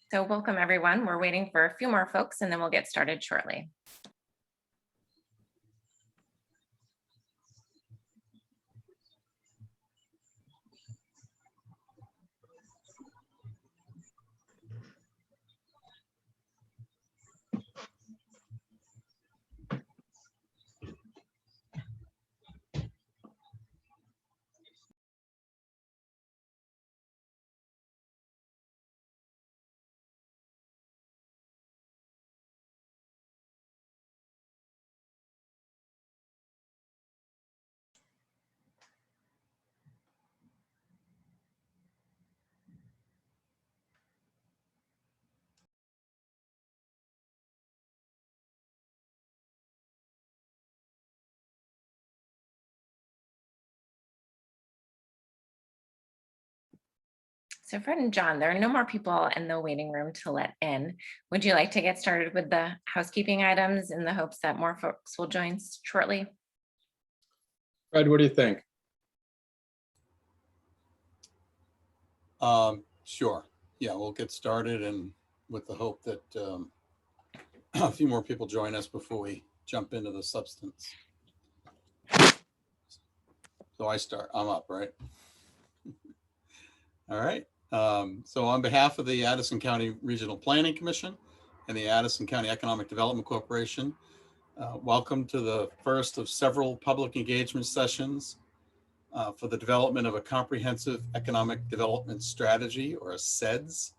So welcome everyone. We're waiting for a few more folks and then we'll get started shortly. So Fred and John, there are no more people in the waiting room to let in. Would you like to get started with the housekeeping items in the hopes that more folks will join shortly? Fred, what do you think? Sure. Yeah, we'll get started, and with the hope that a few more people join us before we jump into the substance. So I'm up, right? All right. So on behalf of the Addison County Regional Planning Commission and the Addison County Economic Development Corporation, welcome to the first of several public engagement sessions for the development of a comprehensive economic development strategy, or a CEDS,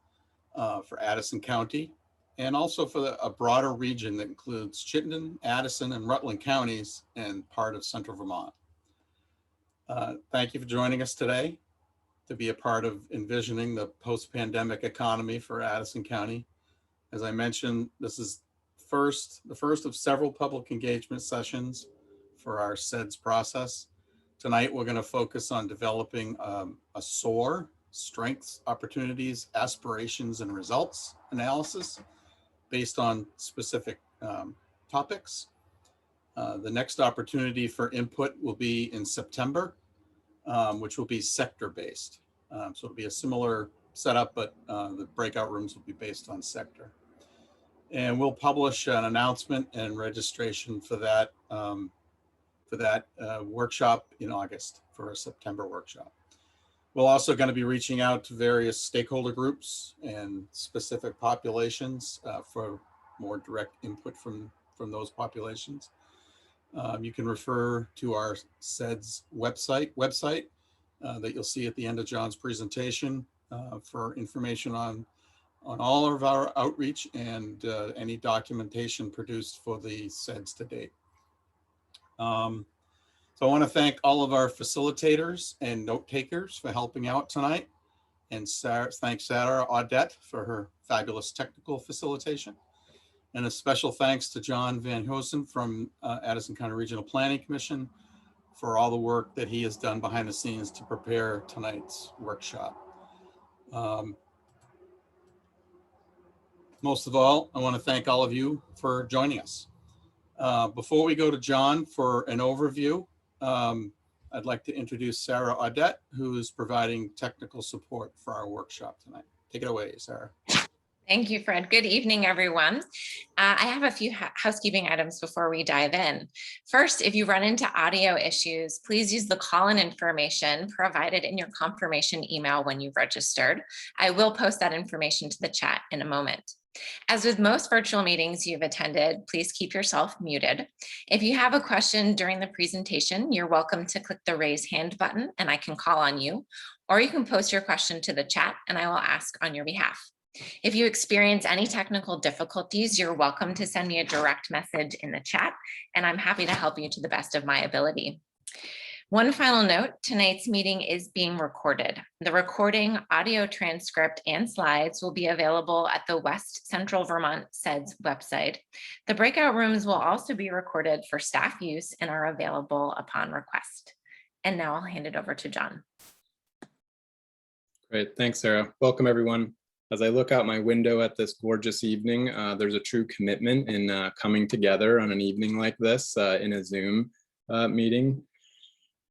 for Addison County, and also for a broader region that includes Chittenden, Addison, and Rutland counties, and part of central Vermont. Thank you for joining us today to be a part of envisioning the post-pandemic economy for Addison County. As I mentioned, this is the first of several public engagement sessions for our CEDS process. Tonight, we're going to focus on developing a SOAR, strengths, opportunities, aspirations, and results analysis based on specific topics. The next opportunity for input will be in September, which will be sector-based. So it'll be a similar setup, but the breakout rooms will be based on sector. And we'll publish an announcement and registration for that workshop in August, for a September workshop. We're also going to be reaching out to various stakeholder groups and specific populations for more direct input from those populations. You can refer to our CEDS website that you'll see at the end of John's presentation for information on all of our outreach and any documentation produced for the CEDS to date. So I want to thank all of our facilitators and note takers for helping out tonight, and thank Sarah Audette for her fabulous technical facilitation. And a special thanks to John Van Hosen from Addison County Regional Planning Commission for all the work that he has done behind the scenes to prepare tonight's workshop. Most of all, I want to thank all of you for joining us. Before we go to John for an overview, I'd like to introduce Sarah Audette, who is providing technical support for our workshop tonight. Take it away, Sarah. Thank you, Fred. Good evening, everyone. I have a few housekeeping items before we dive in. First, if you run into audio issues, please use the call-in information provided in your confirmation email when you've registered. I will post that information to the chat in a moment. As with most virtual meetings you've attended, please keep yourself muted. If you have a question during the presentation, you're welcome to click the raise hand button and I can call on you, or you can post your question to the chat and I will ask on your behalf. If you experience any technical difficulties, you're welcome to send me a direct message in the chat, and I'm happy to help you to the best of my ability. One final note, tonight's meeting is being recorded. The recording, audio transcript, and slides will be available at the West Central Vermont CEDS website. The breakout rooms will also be recorded for staff use and are available upon request. And now I'll hand it over to John. Great, thanks, Sarah. Welcome, everyone. As I look out my window at this gorgeous evening, there's a true commitment in coming together on an evening like this in a Zoom meeting.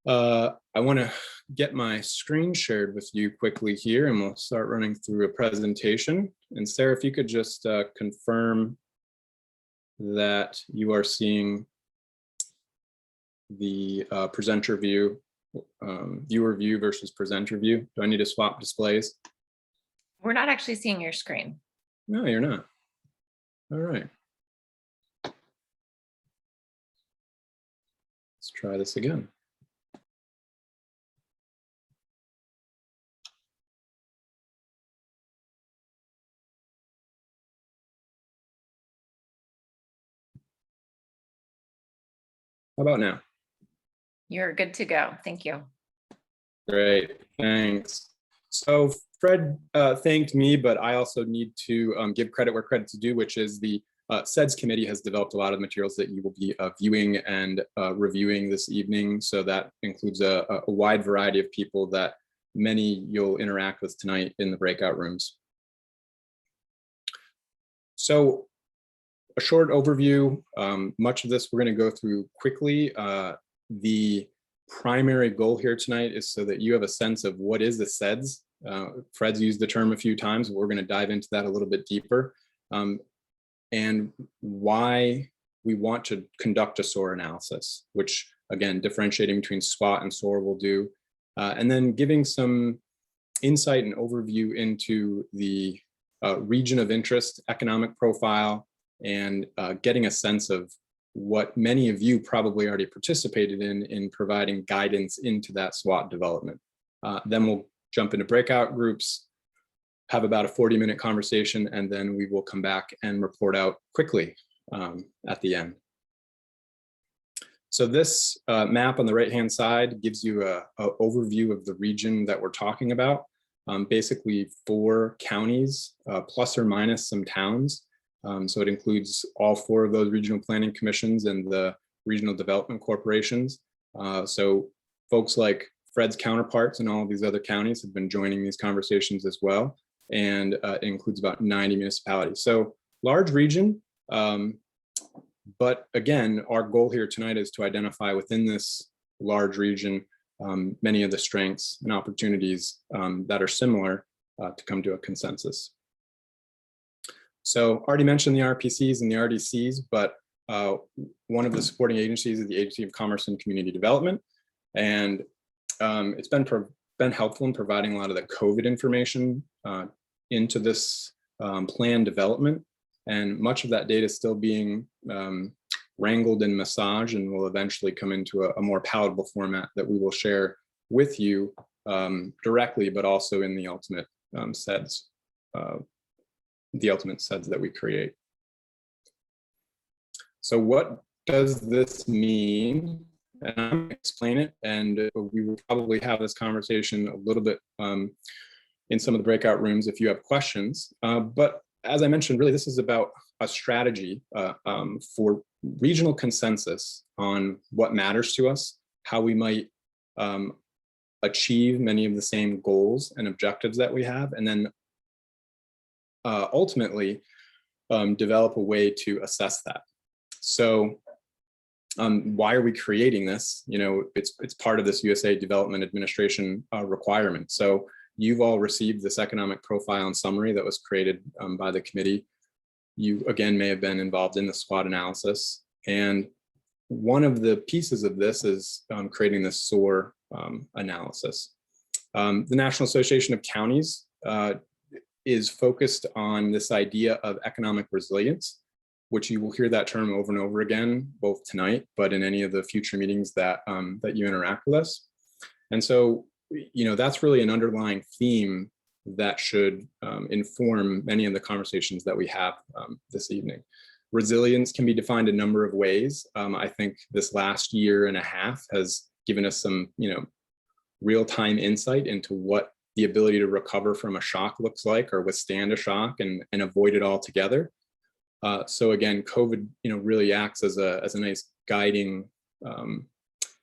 I want to get my screen shared with you quickly here, and we'll start running through a presentation. And Sarah, if you could just confirm that you are seeing the presenter view, viewer view versus presenter view. Do I need to swap displays? We're not actually seeing your screen. No, you're not. All right. Let's try this again. How about now? You're good to go. Thank you. Great, thanks. So Fred thanked me, but I also need to give credit where credit's due, which is the CEDS committee has developed a lot of the materials that you will be viewing and reviewing this evening. So that includes a wide variety of people that many you'll interact with tonight in the breakout rooms. So a short overview, much of this we're going to go through quickly. The primary goal here tonight is so that you have a sense of what is the CEDS. Fred's used the term a few times. We're going to dive into that a little bit deeper, and why we want to conduct a SOAR analysis, which again, differentiating between SWOT and SOAR will do, and then giving some insight and overview into the region of interest, economic profile, and getting a sense of what many of you probably already participated in providing guidance into that SWOT development. Then we'll jump into breakout groups, have about a 40-minute conversation, and then we will come back and report out quickly at the end. So this map on the right-hand side gives you an overview of the region that we're talking about. Basically 4 counties, plus or minus some towns. So it includes all 4 of those regional planning commissions and the regional development corporations. So folks like Fred's counterparts in all of these other counties have been joining these conversations as well. And it includes about 90 municipalities. So large region, but again, our goal here tonight is to identify within this large region many of the strengths and opportunities that are similar to come to a consensus. So already mentioned the RPCs and the RDCs, but one of the supporting agencies is the Agency of Commerce and Community Development. And it's been helpful in providing a lot of the COVID information into this plan development. And much of that data is still being wrangled and massaged, and will eventually come into a more palatable format that we will share with you directly, but also in the ultimate CEDS, that we create. So what does this mean? And I'm going to explain it, and we will probably have this conversation a little bit in some of the breakout rooms if you have questions. But as I mentioned, really this is about a strategy for regional consensus on what matters to us, how we might achieve many of the same goals and objectives that we have, and then ultimately develop a way to assess that. So why are we creating this? You know, it's part of this USA Development Administration requirement. So you've all received this economic profile and summary that was created by the committee. You, again, may have been involved in the SWOT analysis. And one of the pieces of this is creating this SOAR analysis. The National Association of Counties is focused on this idea of economic resilience, which you will hear that term over and over again, both tonight, but in any of the future meetings that, that you interact with us. And so, you know, that's really an underlying theme that should inform many of the conversations that we have this evening. Resilience can be defined a number of ways. I think this last year and a half has given us some, you know, real-time insight into what the ability to recover from a shock looks like, or withstand a shock and avoid it altogether. So again, COVID, you know, really acts as a nice guiding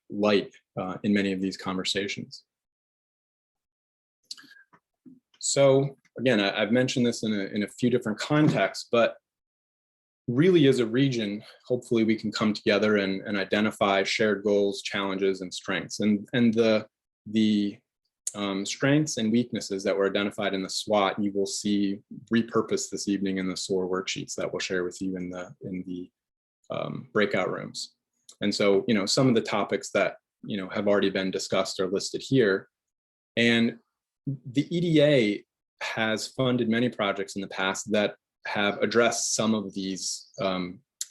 light in many of these conversations. So again, I've mentioned this in a few different contexts, but really as a region, hopefully we can come together and identify shared goals, challenges, and strengths. And the strengths and weaknesses that were identified in the SWOT, you will see repurposed this evening in the SOAR worksheets that we'll share with you in the breakout rooms. And so, some of the topics that, have already been discussed are listed here. And the EDA has funded many projects in the past that have addressed some of these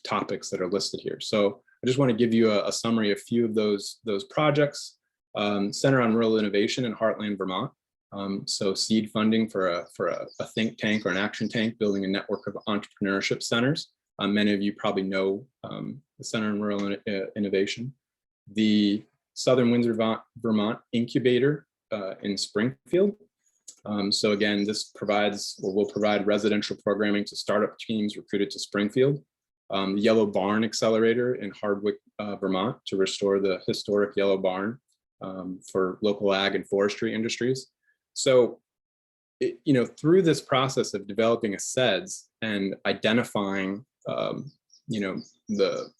topics that are listed here. So I just want to give you a summary of a few of those projects. Center on Rural Innovation in Heartland, Vermont. So seed funding for a think tank or an action tank, building a network of entrepreneurship centers. Many of you probably know the Center on Rural Innovation. The Southern Windsor, Vermont Incubator in Springfield. So again, this provides or will provide residential programming to startup teams recruited to Springfield. The Yellow Barn Accelerator in Hardwick, Vermont, to restore the historic Yellow Barn for local ag and forestry industries. So, through this process of developing a CEDS and identifying, the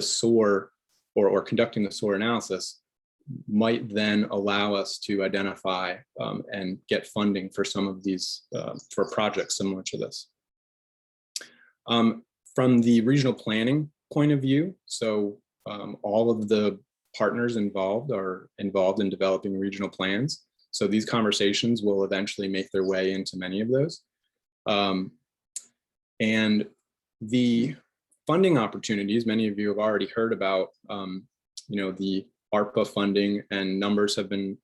SOAR or conducting the SOAR analysis might then allow us to identify and get funding for some of these, for projects similar to this. From the regional planning point of view, so all of the partners involved are involved in developing regional plans. So these conversations will eventually make their way into many of those. And the funding opportunities, many of you have already heard about, the ARPA funding, and numbers have been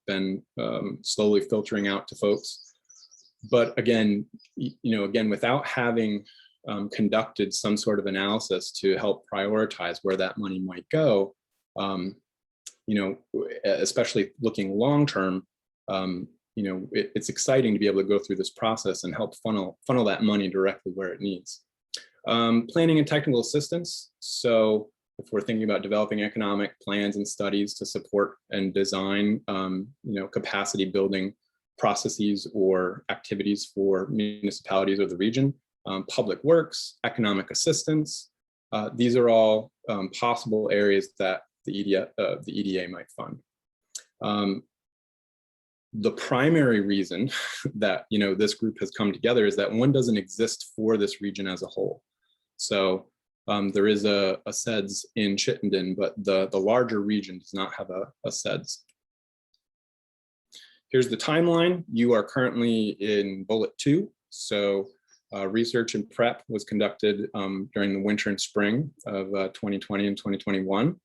slowly filtering out to folks. But again, without having conducted some sort of analysis to help prioritize where that money might go, especially looking long-term, it's exciting to be able to go through this process and help funnel that money directly where it needs. Planning and technical assistance. So if we're thinking about developing economic plans and studies to support and design, capacity building processes or activities for municipalities or the region, public works, economic assistance, these are all possible areas that the EDA might fund. The primary reason that this group has come together is that one doesn't exist for this region as a whole. So there is a CEDS in Chittenden, but the larger region does not have a CEDS. Here's the timeline. You are currently in bullet 2. So research and prep was conducted during the winter and spring of 2020 and 2021.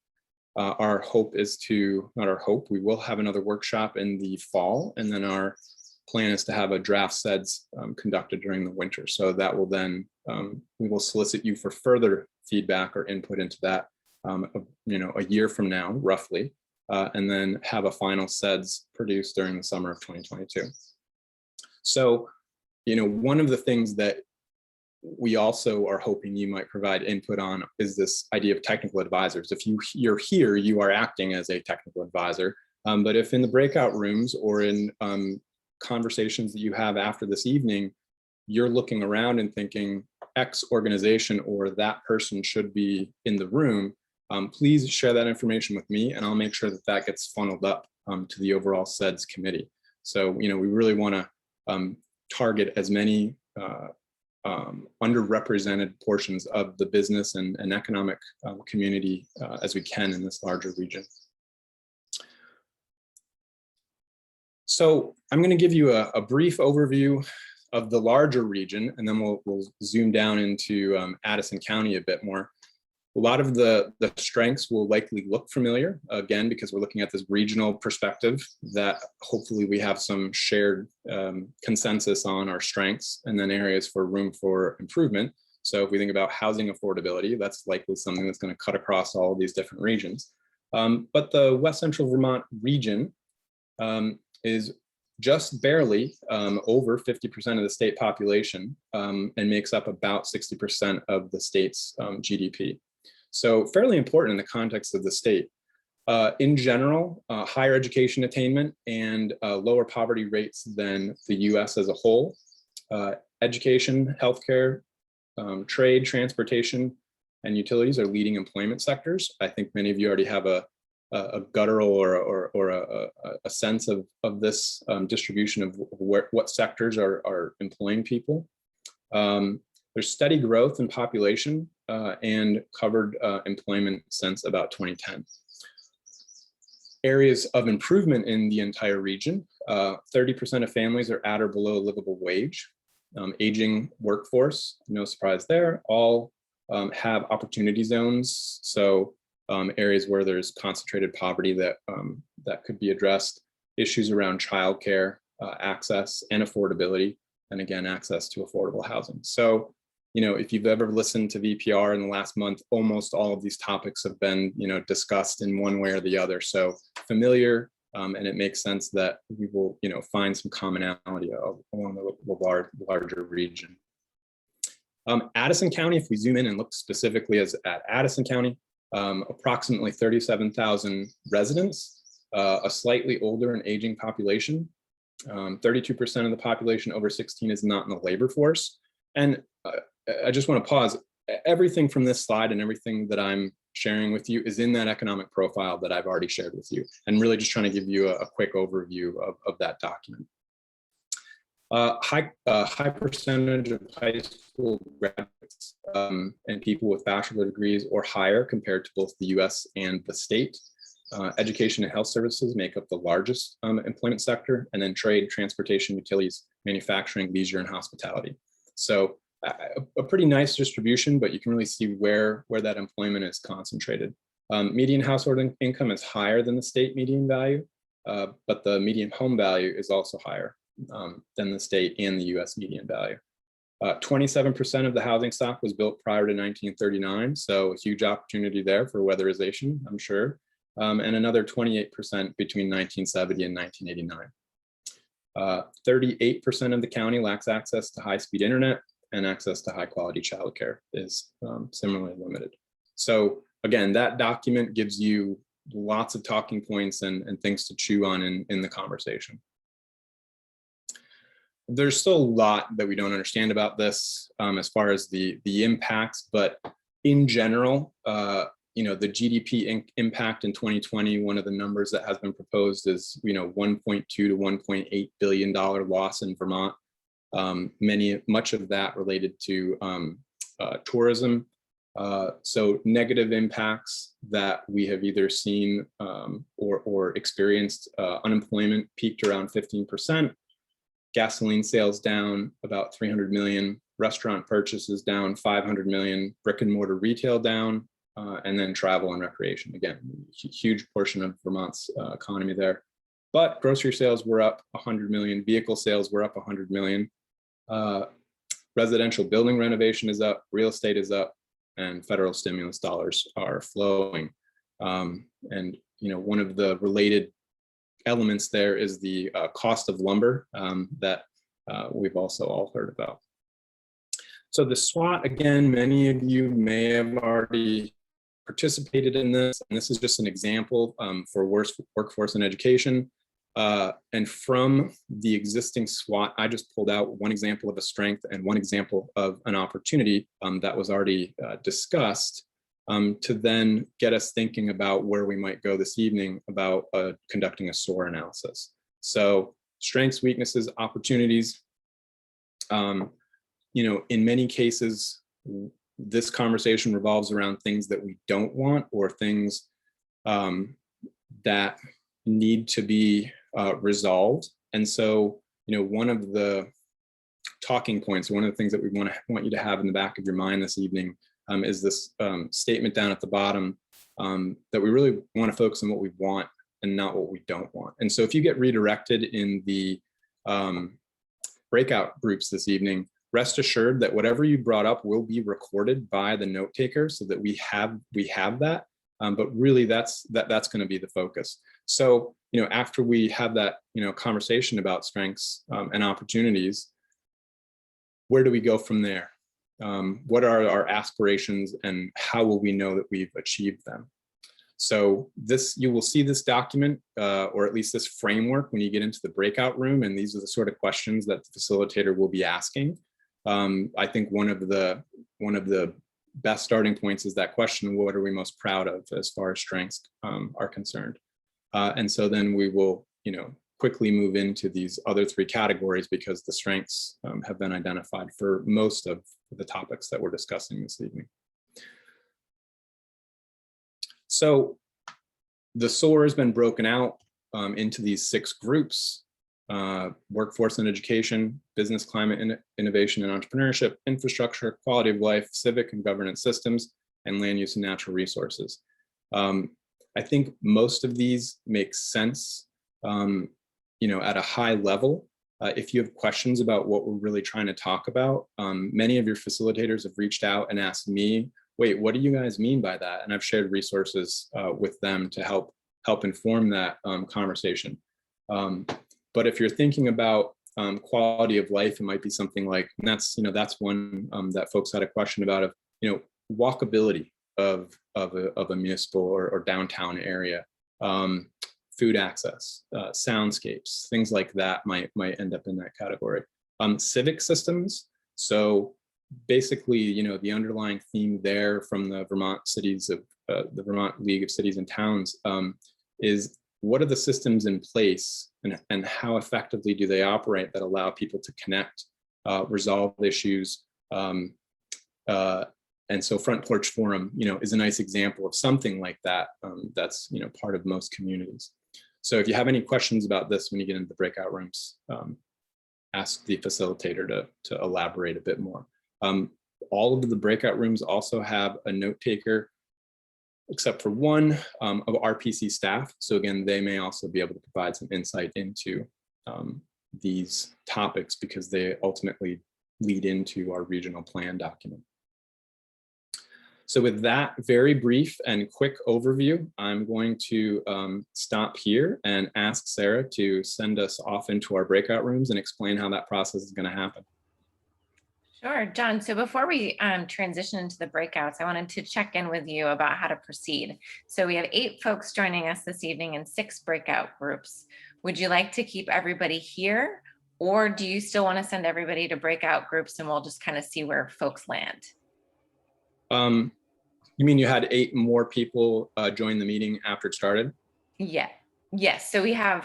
Our hope is to, not our hope, we will have another workshop in the fall, and then our plan is to have a draft CEDS conducted during the winter. So that will then, we will solicit you for further feedback or input into that, a year from now, roughly, and then have a final CEDS produced during the summer of 2022. So, one of the things that we also are hoping you might provide input on is this idea of technical advisors. If you're here, you are acting as a technical advisor. But if in the breakout rooms or in conversations that you have after this evening, you're looking around and thinking X organization or that person should be in the room, please share that information with me, and I'll make sure that that gets funneled up to the overall CEDS committee. So, we really want to target as many underrepresented portions of the business and economic community as we can in this larger region. So I'm going to give you a brief overview of the larger region, and then we'll zoom down into Addison County a bit more. A lot of the strengths will likely look familiar, again, because we're looking at this regional perspective that hopefully we have some shared consensus on our strengths, and then areas for room for improvement. So if we think about housing affordability, that's likely something that's going to cut across all of these different regions. But the West Central Vermont region is just barely over 50% of the state population and makes up about 60% of the state's GDP. So fairly important in the context of the state. In general, higher education attainment and lower poverty rates than the US as a whole. Education, healthcare, Trade, transportation, and utilities are leading employment sectors. I think many of you already have a guttural or a sense of this distribution of what sectors are employing people. There's steady growth in population and covered employment since about 2010. Areas of improvement in the entire region, 30% of families are at or below livable wage. Aging workforce, no surprise there, all have opportunity zones. So areas where there's concentrated poverty that could be addressed, issues around childcare, access and affordability, and again, access to affordable housing. So, if you've ever listened to VPR in the last month, almost all of these topics have been, discussed in one way or the other. So familiar, and it makes sense that we will, find some commonality along the larger region. Addison County, if we zoom in and look specifically at Addison County, approximately 37,000 residents, a slightly older and aging population. 32% of the population over 16 is not in the labor force. And I just want to pause. Everything from this slide and everything that I'm sharing with you is in that economic profile that I've already shared with you, and really just trying to give you a quick overview of that document. High percentage of high school graduates and people with bachelor degrees or higher compared to both the US and the state. Education and health services make up the largest employment sector, and then trade, transportation, utilities, manufacturing, leisure, and hospitality. So a pretty nice distribution, but you can really see where that employment is concentrated. Median household income is higher than the state median value, but the median home value is also higher than the state and the US median value. 27% of the housing stock was built prior to 1939, so a huge opportunity there for weatherization, I'm sure. And another 28% between 1970 and 1989. 38% of the county lacks access to high-speed internet, and access to high-quality childcare is similarly limited. So again, that document gives you lots of talking points and things to chew on in the conversation. There's still a lot that we don't understand about this as far as the impacts, but in general, the GDP impact in 2020, one of the numbers that has been proposed is, $1.2 to $1.8 billion loss in Vermont. Much of that related to tourism. So negative impacts that we have either seen or experienced. Unemployment peaked around 15%. Gasoline sales down about 300 million. Restaurant purchases down 500 million. Brick and mortar retail down. And then travel and recreation, again, huge portion of Vermont's economy there. But grocery sales were up 100 million, vehicle sales were up 100 million. Residential building renovation is up, real estate is up, and federal stimulus dollars are flowing. And one of the related elements there is the cost of lumber that we've also all heard about. So the SWOT, again, many of you may have already participated in this, and this is just an example for workforce and education. And from the existing SWOT, I just pulled out one example of a strength and one example of an opportunity that was already discussed to then get us thinking about where we might go this evening about conducting a SOAR analysis. So strengths, weaknesses, opportunities. In many cases, this conversation revolves around things that we don't want or things that need to be resolved. And so, one of the talking points, one of the things that we want you to have in the back of your mind this evening is this statement down at the bottom that we really want to focus on what we want and not what we don't want. And so if you get redirected in the breakout groups this evening, rest assured that whatever you brought up will be recorded by the note taker so that we have that. But really that's going to be the focus. So, after we have that, conversation about strengths and opportunities, where do we go from there? What are our aspirations and how will we know that we've achieved them? So you will see this document, or at least this framework when you get into the breakout room, and these are the sort of questions that the facilitator will be asking. I think one of the best starting points is that question, what are we most proud of as far as strengths are concerned? And so then we will, quickly move into these other three categories because the strengths have been identified for most of the topics that we're discussing this evening. So the SOAR has been broken out into these 6 groups: workforce and education, business climate, innovation and entrepreneurship, infrastructure, quality of life, civic and governance systems, and land use and natural resources. I think most of these make sense, at a high level. If you have questions about what we're really trying to talk about, many of your facilitators have reached out and asked me, wait, what do you guys mean by that? And I've shared resources with them to help inform that conversation. But if you're thinking about quality of life, it might be something like, and that's one that folks had a question about, of walkability of a municipal or downtown area, food access, soundscapes, things like that might end up in that category. Civic systems. So basically, the underlying theme there from the Vermont League of Cities and Towns is, what are the systems in place and how effectively do they operate that allow people to connect, resolve issues? And so Front Porch Forum, is a nice example of something like that. That's, part of most communities. So if you have any questions about this when you get into the breakout rooms, ask the facilitator to elaborate a bit more. All of the breakout rooms also have a note taker, except for one of RPC staff. So again, they may also be able to provide some insight into these topics because they ultimately lead into our regional plan document. So with that very brief and quick overview, I'm going to stop here and ask Sarah to send us off into our breakout rooms and explain how that process is going to happen. Sure, John. So before we transition into the breakouts, I wanted to check in with you about how to proceed. So we have 8 folks joining us this evening in 6 breakout groups. Would you like to keep everybody here, or do you still want to send everybody to breakout groups and we'll just kind of see where folks land? You mean you had 8 more people join the meeting after it started? Yeah. Yes. So we have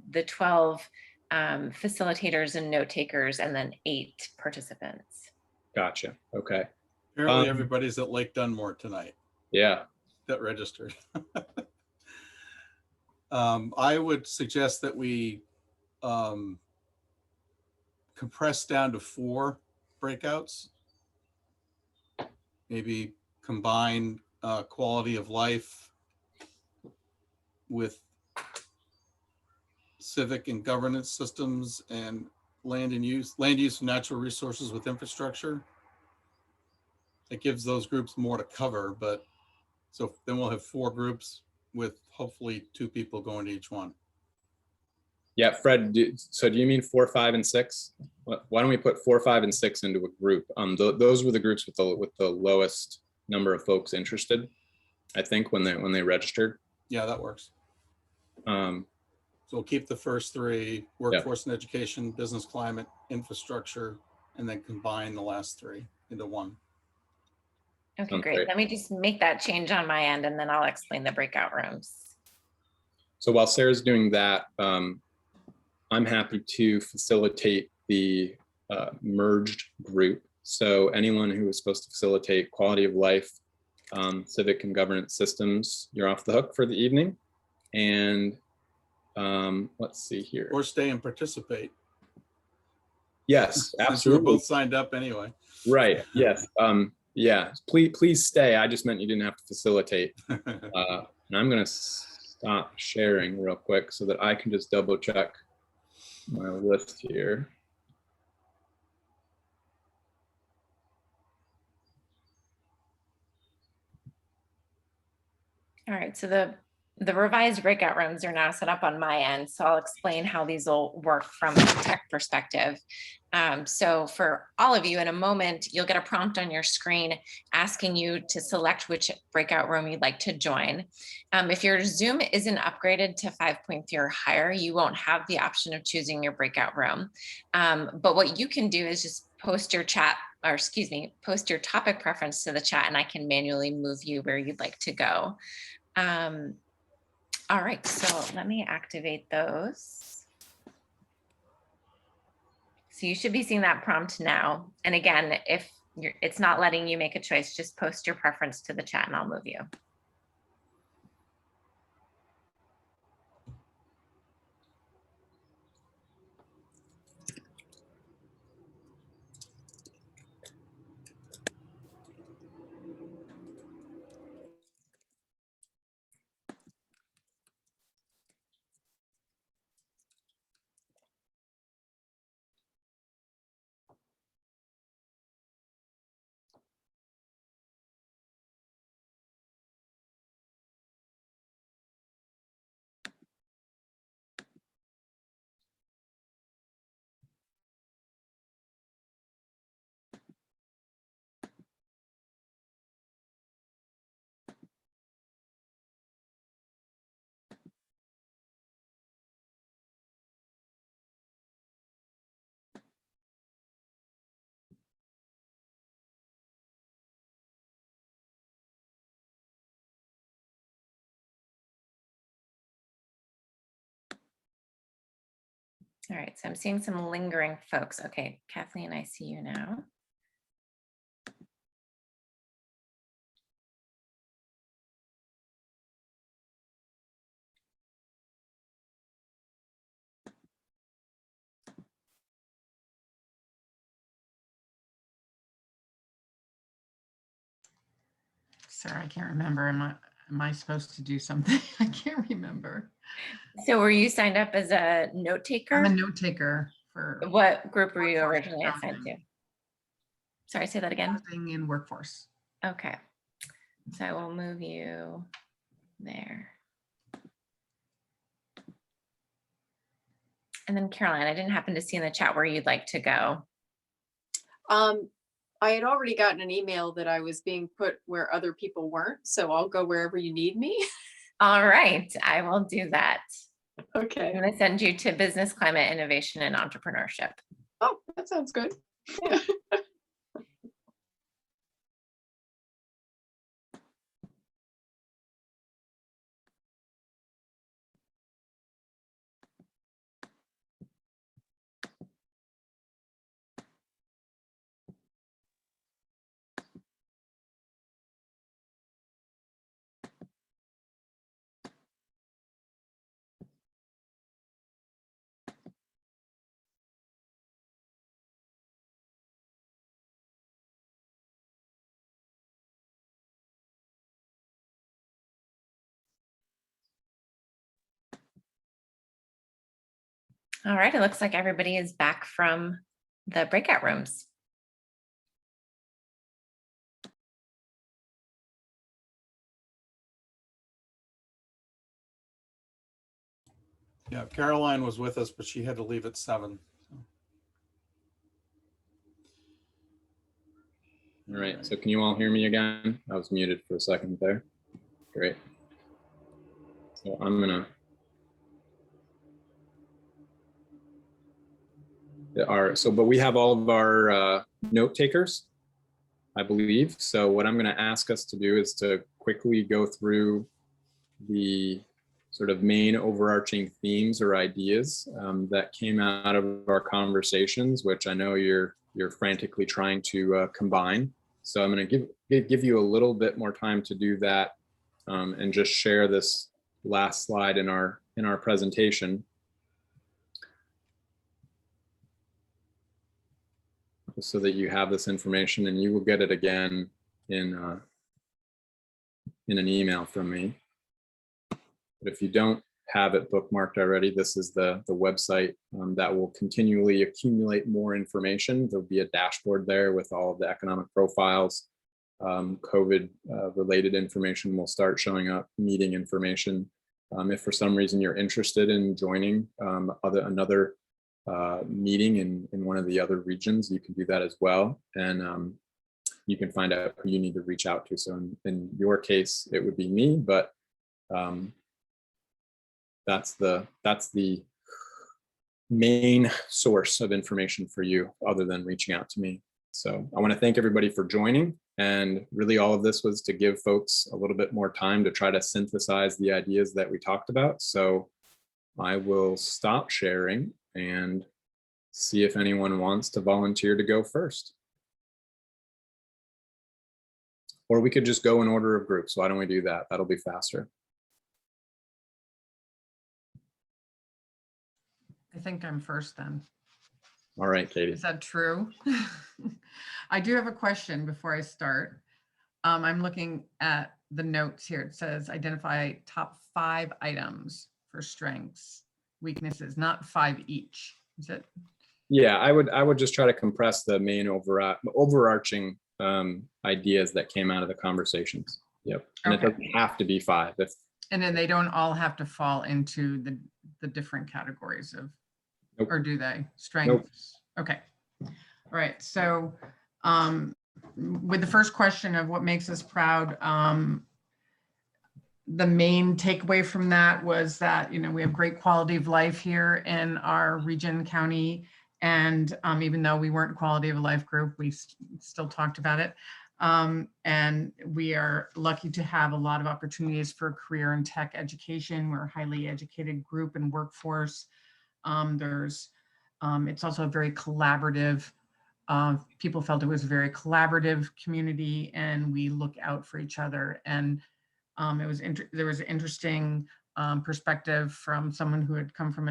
the 12 facilitators and note takers, and then 8 participants. Gotcha. Okay. Apparently everybody's at Lake Dunmore tonight. Yeah. That registered. I would suggest that we compress down to 4 breakouts. Maybe combine quality of life with civic and governance systems, and land use and natural resources with infrastructure. It gives those groups more to cover, but so then we'll have 4 groups with hopefully 2 people going to each one. Yeah, Fred, so do you mean 4, 5, and 6? Why don't we put 4, 5, and 6 into a group? Those were the groups with the lowest number of folks interested, I think, when they registered. Yeah, that works. So we'll keep the first 3: workforce and education, business climate, infrastructure, and then combine the last 3 into one. Okay, great. Let me just make that change on my end, and then I'll explain the breakout rooms. So while Sarah's doing that, I'm happy to facilitate the merged group. So anyone who is supposed to facilitate quality of life, civic and governance systems, you're off the hook for the evening. And let's see here. Or stay and participate. Yes, absolutely. Since we were both signed up anyway. Right. Yes. Yeah. Please stay. I just meant you didn't have to facilitate. And I'm going to stop sharing real quick so that I can just double check my list here. All right, so the revised breakout rooms are now set up on my end, so I'll explain how these will work from a tech perspective. So for all of you, in a moment, you'll get a prompt on your screen asking you to select which breakout room you'd like to join. If your Zoom isn't upgraded to 5.3 or higher, you won't have the option of choosing your breakout room. But what you can do is just post your chat, or excuse me, post your topic preference to the chat and I can manually move you where you'd like to go. All right, so let me activate those. So you should be seeing that prompt now. And again, if it's not letting you make a choice, just post your preference to the chat and I'll move you. All right, so I'm seeing some lingering folks. Okay, Kathleen, I see you now. Sarah, I can't remember. Am I supposed to do something? I can't remember. So were you signed up as a note taker? I'm a note taker for What group were you Workforce originally assigned to? Sorry, say that again. housing in workforce. Okay, so I will move you there. And then Caroline, I didn't happen to see in the chat where you'd like to go. I had already gotten an email that I was being put where other people weren't, so I'll go wherever you need me. All right, I will do that. I'm Okay. going to send you to Business Climate Innovation and Entrepreneurship. Oh, that sounds good. All right, it looks like everybody is back from the breakout rooms. Yeah, Caroline was with us, but she had to leave at 7. All right, so can you all hear me again? I was muted for a second there. Great. So I'm gonna, but we have all of our note takers, I believe. So what I'm gonna ask us to do is to quickly go through the sort of main overarching themes or ideas that came out of our conversations, which I know you're frantically trying to combine. So I'm going to give you a little bit more time to do that and just share this last slide in our presentation, so that you have this information, and you will get it again in an email from me. But if you don't have it bookmarked already, this is the website that will continually accumulate more information. There'll be a dashboard there with all of the economic profiles. COVID related information will start showing up, meeting information. If for some reason you're interested in joining another meeting in one of the other regions, you can do that as well. And you can find out who you need to reach out to. So in your case, it would be me, but that's the main source of information for you other than reaching out to me. So I want to thank everybody for joining. And really all of this was to give folks a little bit more time to try to synthesize the ideas that we talked about. So I will stop sharing and see if anyone wants to volunteer to go first. Or we could just go in order of groups. Why don't we do that? That'll be faster. I think I'm first then. All right, Katie. Is that true? I do have a question before I start. I'm looking at the notes here. It says identify top 5 items for strengths, weaknesses, not 5 each. Is it? Yeah, I would just try to compress the main overarching ideas that came out of the conversations. Yep. And Okay. it doesn't have to be 5. And then they don't all have to fall into the different categories of, Nope. or do they? Strengths? Okay. All right. So with the first question of what makes us proud, the main takeaway from that was that, we have great quality of life here in our region, county. And even though we weren't quality of life group, we still talked about it. And we are lucky to have a lot of opportunities for career and tech education. We're a highly educated group and workforce. It's also a very collaborative, people felt it was a very collaborative community, and we look out for each other. And there was an interesting perspective from someone who had come from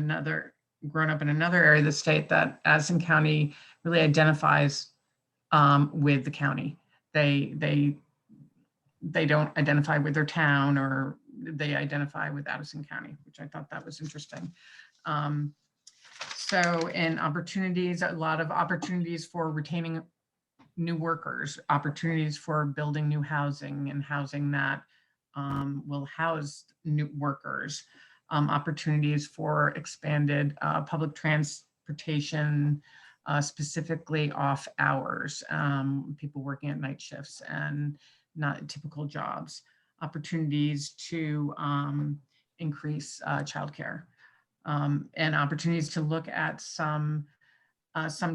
grown up in another area of the state, that Addison County really identifies with the county. They don't identify with their town, or they identify with Addison County, which I thought that was interesting. So in opportunities, a lot of opportunities for retaining new workers, opportunities for building new housing and housing that will house new workers, opportunities for expanded public transportation, specifically off hours, people working at night shifts and not typical jobs, opportunities to increase childcare, and opportunities to look at some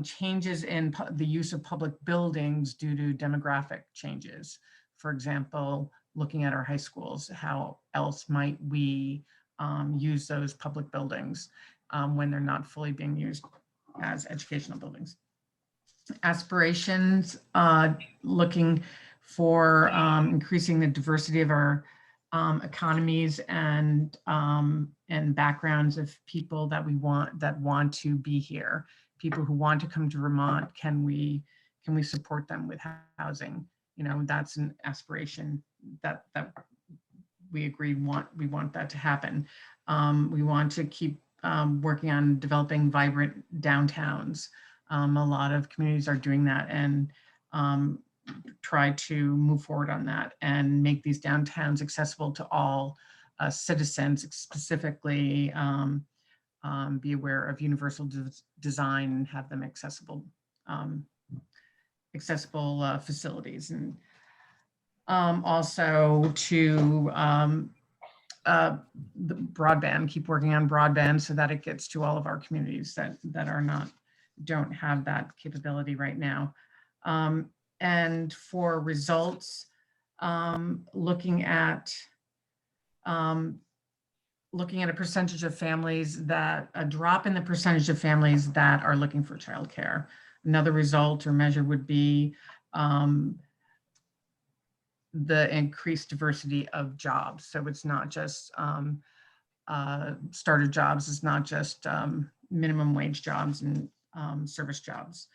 changes in the use of public buildings due to demographic changes. For example, looking at our high schools, how else might we use those public buildings when they're not fully being used as educational buildings. Aspirations, looking for increasing the diversity of our economies and backgrounds of people that want to be here, people who want to come to Vermont. Can we support them with housing? That's an aspiration that we agreed we want that to happen. We want to keep working on developing vibrant downtowns. A lot of communities are doing that, and try to move forward on that and make these downtowns accessible to all citizens, specifically be aware of universal design and have them accessible facilities. And also to the broadband, keep working on broadband so that it gets to all of our communities that don't have that capability right now. And for results, looking at a percentage of families a drop in the percentage of families that are looking for childcare. Another result or measure would be the increased diversity of jobs. So it's not just starter jobs, it's not just minimum wage jobs and service jobs.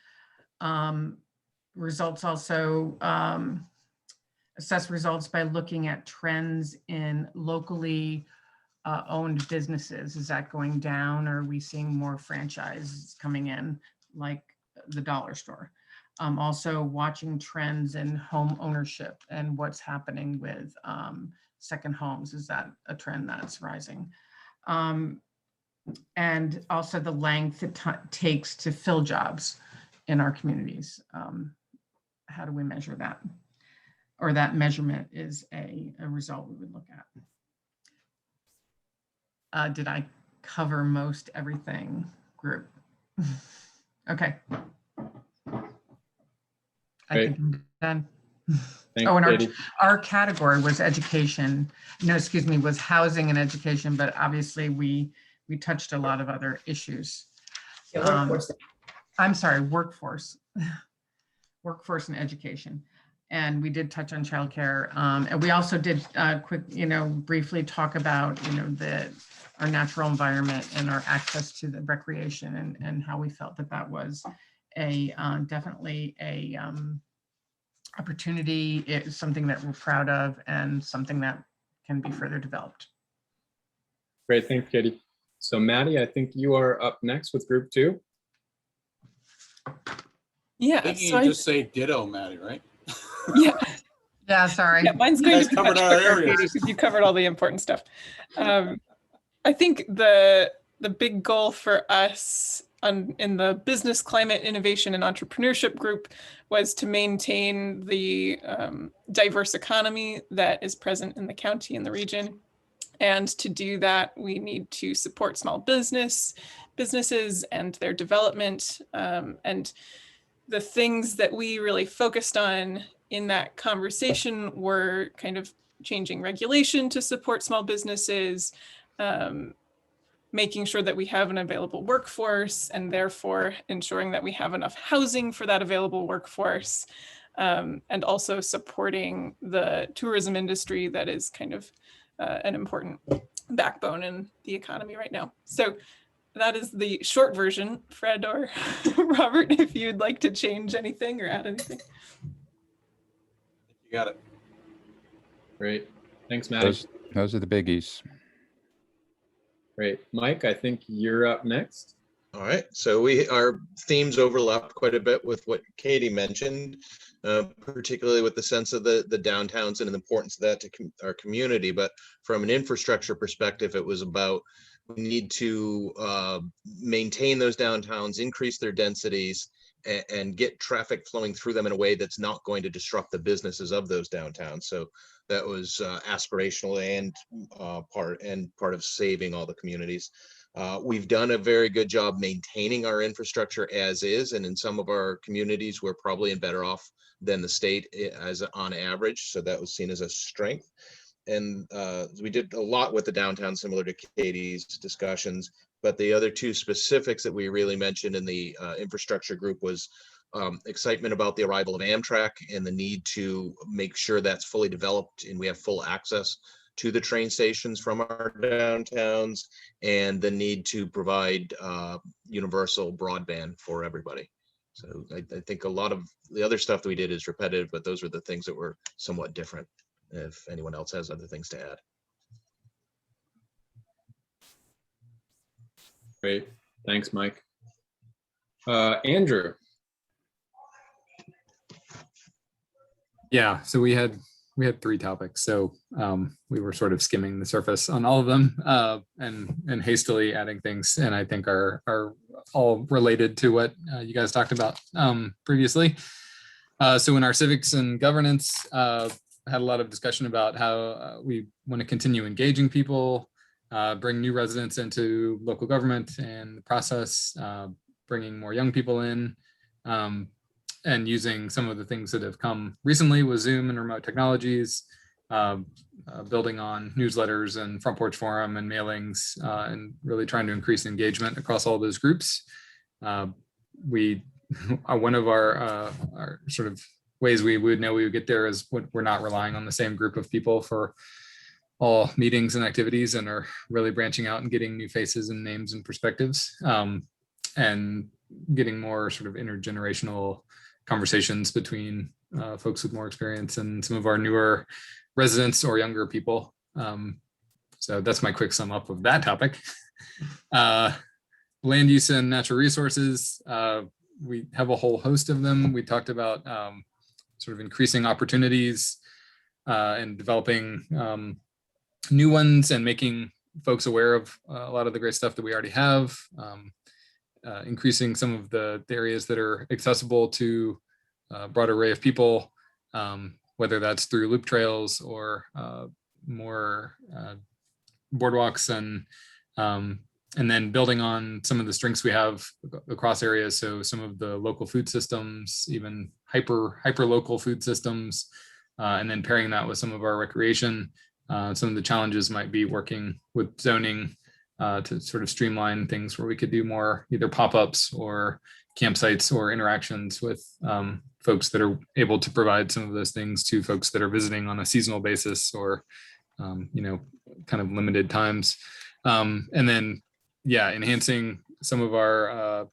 Results also assess results by looking at trends in locally owned businesses. Is that going down, or are we seeing more franchises coming in, like the dollar store? Also watching trends in home ownership and what's happening with second homes. Is that a trend that's rising? And also the length it takes to fill jobs in our communities. How do we measure that? Or that measurement is a result we would look at. Did I cover most everything? group. Okay. I Great. think I'm done. Thanks, Oh, and Katie. our category was education. No, excuse me, was housing and education, but obviously we touched a lot of other issues. I'm sorry, workforce. Workforce and education. And we did touch on childcare. And we also did quick, briefly talk about, our natural environment and our access to the recreation and how we felt that that was definitely a opportunity. It's something that we're proud of and something that can be further developed. Great, thanks, Katie. So Maddie, I think you are up next with group 2. Yeah, Think so you just say ditto, Maddie, right? yeah, Yeah, sorry. yeah, mine's You going guys to be covered much our quicker, areas. Katie, because you covered all the important stuff. I think the big goal for us in the business climate innovation and entrepreneurship group was to maintain the diverse economy that is present in the county and the region. And to do that, we need to support small businesses and their development. And the things that we really focused on in that conversation were kind of changing regulation to support small businesses, making sure that we have an available workforce and therefore ensuring that we have enough housing for that available workforce, and also supporting the tourism industry that is kind of an important backbone in the economy right now. So that is the short version. Fred or Robert, if you'd like to change anything or add anything. You got it. Great, thanks, Maddie. Those are the biggies. Great, Mike, I think you're up next. All right, so our themes overlap quite a bit with what Katie mentioned, particularly with the sense of the downtowns and the importance of that to our community. But from an infrastructure perspective, it was about we need to maintain those downtowns, increase their densities, and get traffic flowing through them in a way that's not going to disrupt the businesses of those downtowns. So that was aspirational and part of saving all the communities. We've done a very good job maintaining our infrastructure as is, and in some of our communities, we're probably better off than the state as on average. So that was seen as a strength. And we did a lot with the downtown, similar to Katie's discussions. But the other two specifics that we really mentioned in the infrastructure group was excitement about the arrival of Amtrak and the need to make sure that's fully developed and we have full access to the train stations from our downtowns, and the need to provide universal broadband for everybody. So I think a lot of the other stuff that we did is repetitive, but those were the things that were somewhat different. If anyone else has other things to add. Great, thanks, Mike. Andrew. Yeah, so we had 3 topics. So we were sort of skimming the surface on all of them and hastily adding things, and I think are all related to what you guys talked about previously. So in our civics and governance, had a lot of discussion about how we want to continue engaging people, bring new residents into local government and the process, bringing more young people in, and using some of the things that have come recently with Zoom and remote technologies, building on newsletters and front porch forum and mailings, and really trying to increase engagement across all those groups. One of our sort of ways we would know we would get there is we're not relying on the same group of people for all meetings and activities, and are really branching out and getting new faces and names and perspectives, and getting more sort of intergenerational conversations between folks with more experience and some of our newer residents or younger people. So that's my quick sum up of that topic. Land use and natural resources. We have a whole host of them. We talked about sort of increasing opportunities and developing new ones and making folks aware of a lot of the great stuff that we already have, increasing some of the areas that are accessible to a broad array of people, whether that's through loop trails or more boardwalks and And then building on some of the strengths we have across areas. So some of the local food systems, even hyper local food systems, and then pairing that with some of our recreation. Some of the challenges might be working with zoning to sort of streamline things where we could do more either pop-ups or campsites or interactions with folks that are able to provide some of those things to folks that are visiting on a seasonal basis or, kind of limited times. And then, yeah, enhancing some of our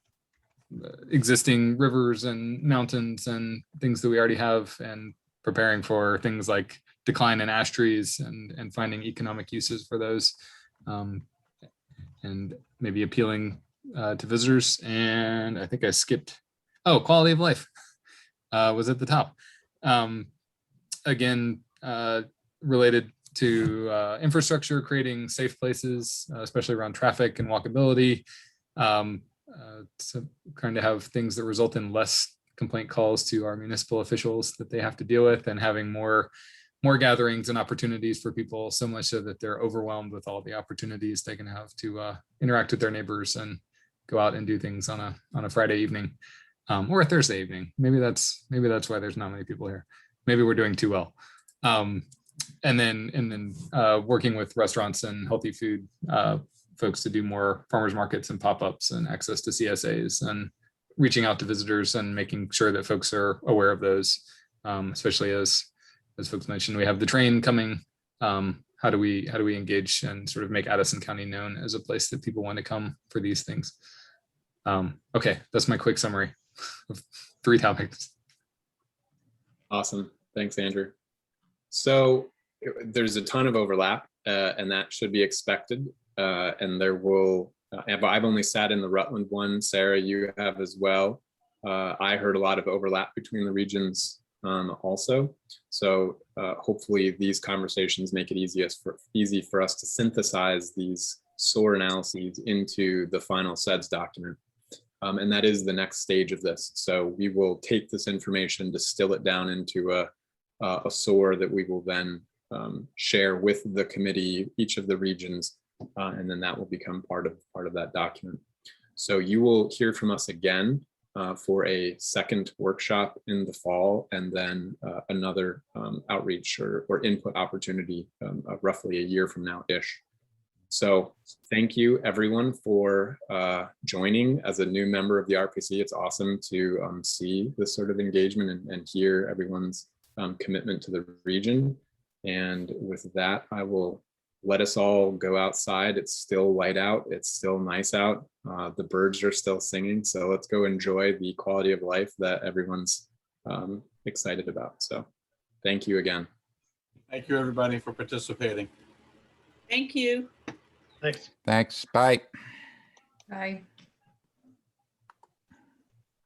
existing rivers and mountains and things that we already have, and preparing for things like decline in ash trees and finding economic uses for those, and maybe appealing to visitors. And I think I skipped, quality of life was at the top. Again, related to infrastructure, creating safe places, especially around traffic and walkability. So trying to have things that result in less complaint calls to our municipal officials that they have to deal with, and having more gatherings and opportunities for people, so much so that they're overwhelmed with all the opportunities they can have to interact with their neighbors and go out and do things on a Friday evening or a Thursday evening. Maybe that's why there's not many people here. Maybe we're doing too well. And then working with restaurants and healthy food folks to do more farmers markets and pop-ups and access to CSAs, and reaching out to visitors and making sure that folks are aware of those, especially as folks mentioned, we have the train coming. How do we engage and sort of make Addison County known as a place that people want to come for these things? Okay, that's my quick summary of 3 topics. Awesome. Thanks, Andrew. So there's a ton of overlap, and that should be expected. And there will, I've only sat in the Rutland one. Sarah, you have as well. I heard a lot of overlap between the regions also. So hopefully these conversations make it easy for us to synthesize these SOAR analyses into the final CEDS document. And that is the next stage of this. So we will take this information, distill it down into a SOAR that we will then share with the committee, each of the regions, and then that will become part of that document. So you will hear from us again for a second workshop in the fall, and then another outreach or input opportunity roughly a year from now-ish. So thank you everyone for joining as a new member of the RPC. It's awesome to see this sort of engagement and hear everyone's commitment to the region. And with that, I will let us all go outside. It's still light out. It's still nice out. The birds are still singing. So let's go enjoy the quality of life that everyone's excited about. So thank you again. Thank you, everybody, for participating. Thank you. Thanks. Thanks. Bye. Bye.